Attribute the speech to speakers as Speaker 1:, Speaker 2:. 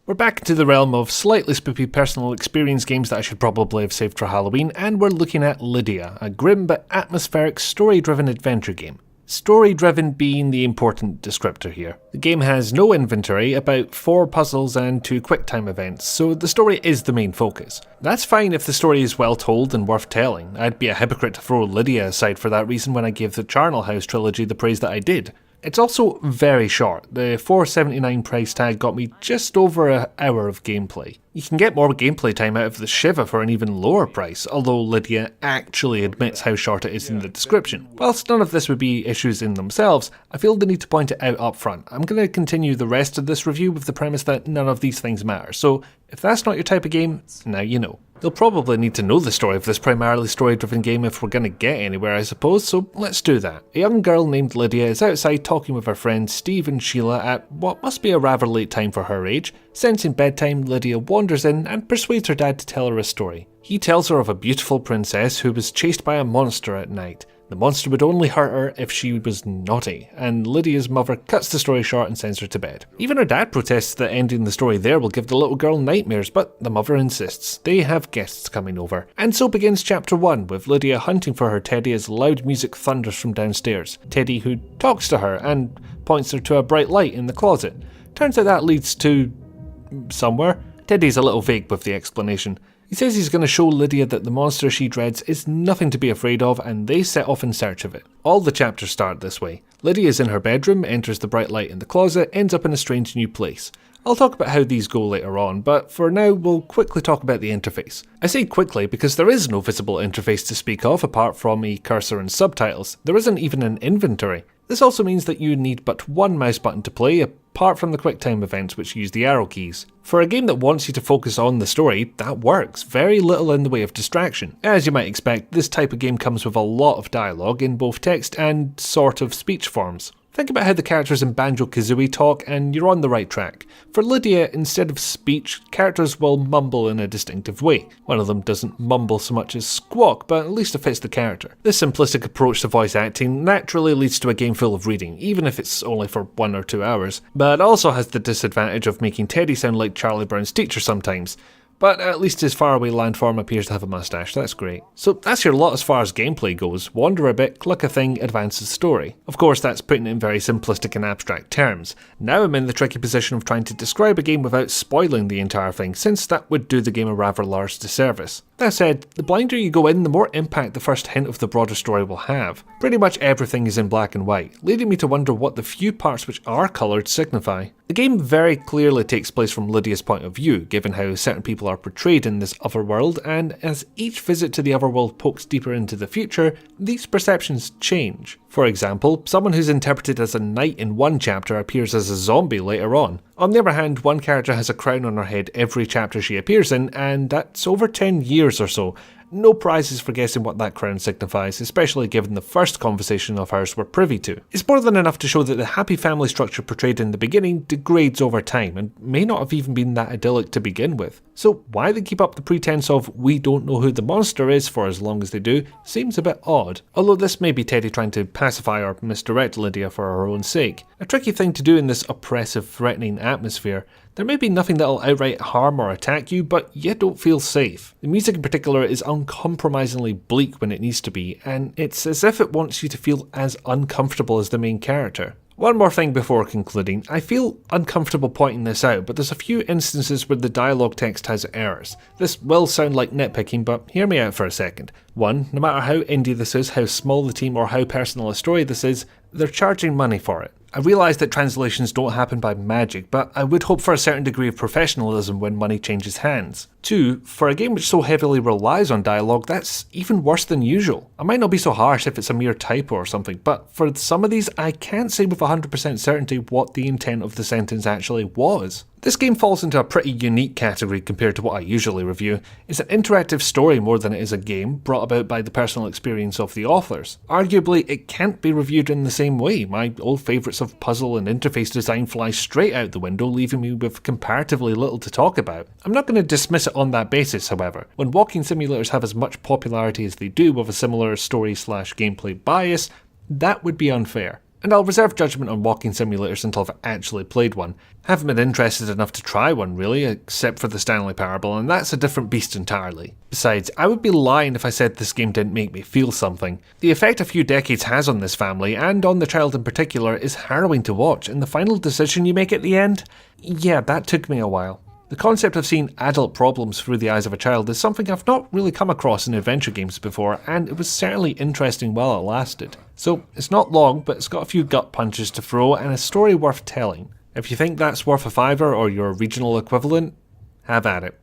Speaker 1: We're back into the realm of slightly spoopy personal experience games that I should probably have saved for Halloween, and we're looking at Lydia, a grim but atmospheric story-driven adventure game. Story-driven being the important descriptor here. The game has no inventory, about 4 puzzles and 2 QuickTime events, so the story is the main focus. That's fine if the story is well told and worth telling. I'd be a hypocrite to throw Lydia aside for that reason when I gave the Charnel House trilogy the praise that I did. It's also very short. The $4.79 price tag got me just over an hour of gameplay. You can get more gameplay time out of the Shiva for an even lower price, although Lydia actually admits how short it is in the description. Whilst none of this would be issues in themselves, I feel the need to point it out up front. I'm going to continue the rest of this review with the premise that none of these things matter, so if that's not your type of game, now you know. You'll probably need to know the story of this primarily story-driven game if we're going to get anywhere, I suppose, so let's do that. A young girl named Lydia is outside talking with her friends Steve and Sheila at what must be a rather late time for her age. Sensing bedtime, Lydia wanders in and persuades her dad to tell her a story. He tells her of a beautiful princess who was chased by a monster at night. The monster would only hurt her if she was naughty, and Lydia's mother cuts the story short and sends her to bed. Even her dad protests that ending the story there will give the little girl nightmares, but the mother insists. They have guests coming over. And so begins chapter 1, with Lydia hunting for her Teddy as loud music thunders from downstairs. Teddy, who talks to her and points her to a bright light in the closet. Turns out that leads to somewhere. Teddy's a little vague with the explanation. He says he's going to show Lydia that the monster she dreads is nothing to be afraid of, and they set off in search of it. All the chapters start this way. Lydia is in her bedroom, enters the bright light in the closet, ends up in a strange new place. I'll talk about how these go later on, but for now we'll quickly talk about the interface. I say quickly because there is no visible interface to speak of apart from a cursor and subtitles. There isn't even an inventory. This also means that you need but one mouse button to play, apart from the QuickTime events which use the arrow keys. For a game that wants you to focus on the story, that works. Very little in the way of distraction. As you might expect, this type of game comes with a lot of dialogue in both text and sort of speech forms. Think about how the characters in Banjo-Kazooie talk and you're on the right track. For Lydia, instead of speech, characters will mumble in a distinctive way. One of them doesn't mumble so much as squawk, but at least it fits the character. This simplistic approach to voice acting naturally leads to a game full of reading, even if it's only for 1 or 2 hours, but also has the disadvantage of making Teddy sound like Charlie Brown's teacher sometimes. But at least his faraway landform appears to have a mustache, that's great. So that's your lot as far as gameplay goes. Wander a bit, click a thing, advance the story. Of course that's putting it in very simplistic and abstract terms. Now I'm in the tricky position of trying to describe a game without spoiling the entire thing, since that would do the game a rather large disservice. That said, the blinder you go in, the more impact the first hint of the broader story will have. Pretty much everything is in black and white, leading me to wonder what the few parts which are coloured signify. The game very clearly takes place from Lydia's point of view, given how certain people are portrayed in this other world, and as each visit to the other world pokes deeper into the future, these perceptions change. For example, someone who's interpreted as a knight in one chapter appears as a zombie later on. On the other hand, one character has a crown on her head every chapter she appears in, and that's over 10 years or so. No prizes for guessing what that crown signifies, especially given the first conversation of hers we're privy to. It's more than enough to show that the happy family structure portrayed in the beginning degrades over time, and may not have even been that idyllic to begin with. So why they keep up the pretense of we don't know who the monster is for as long as they do seems a bit odd, although this may be Teddy trying to pacify or misdirect Lydia for her own sake. A tricky thing to do in this oppressive, threatening atmosphere. There may be nothing that'll outright harm or attack you, but you don't feel safe. The music in particular is uncompromisingly bleak when it needs to be, and it's as if it wants you to feel as uncomfortable as the main character. One more thing before concluding. I feel uncomfortable pointing this out, but there's a few instances where the dialogue text has errors. This will sound like nitpicking, but hear me out for a second. 1. No matter how indie this is, how small the team or how personal a story this is, they're charging money for it. I realise that translations don't happen by magic, but I would hope for a certain degree of professionalism when money changes hands. 2. For a game which so heavily relies on dialogue, that's even worse than usual. I might not be so harsh if it's a mere typo or something, but for some of these I can't say with 100% certainty what the intent of the sentence actually was. This game falls into a pretty unique category compared to what I usually review. It's an interactive story more than it is a game, brought about by the personal experience of the authors. Arguably, it can't be reviewed in the same way. My old favourites of puzzle and interface design fly straight out the window, leaving me with comparatively little to talk about. I'm not going to dismiss it on that basis, however. When walking simulators have as much popularity as they do with a similar story/gameplay bias, that would be unfair. and I'll reserve judgment on walking simulators until I've actually played one. Haven't been interested enough to try one really, except for the Stanley Parable, and that's a different beast entirely. Besides, I would be lying if I said this game didn't make me feel something. The effect a few decades has on this family, and on the child in particular, is harrowing to watch, and the final decision you make at the end? Yeah, that took me a while. The concept of seeing adult problems through the eyes of a child is something I've not really come across in adventure games before, and it was certainly interesting while it lasted. So, it's not long, but it's got a few gut punches to throw, and a story worth telling. If you think that's worth a $5 or your regional equivalent, have at it.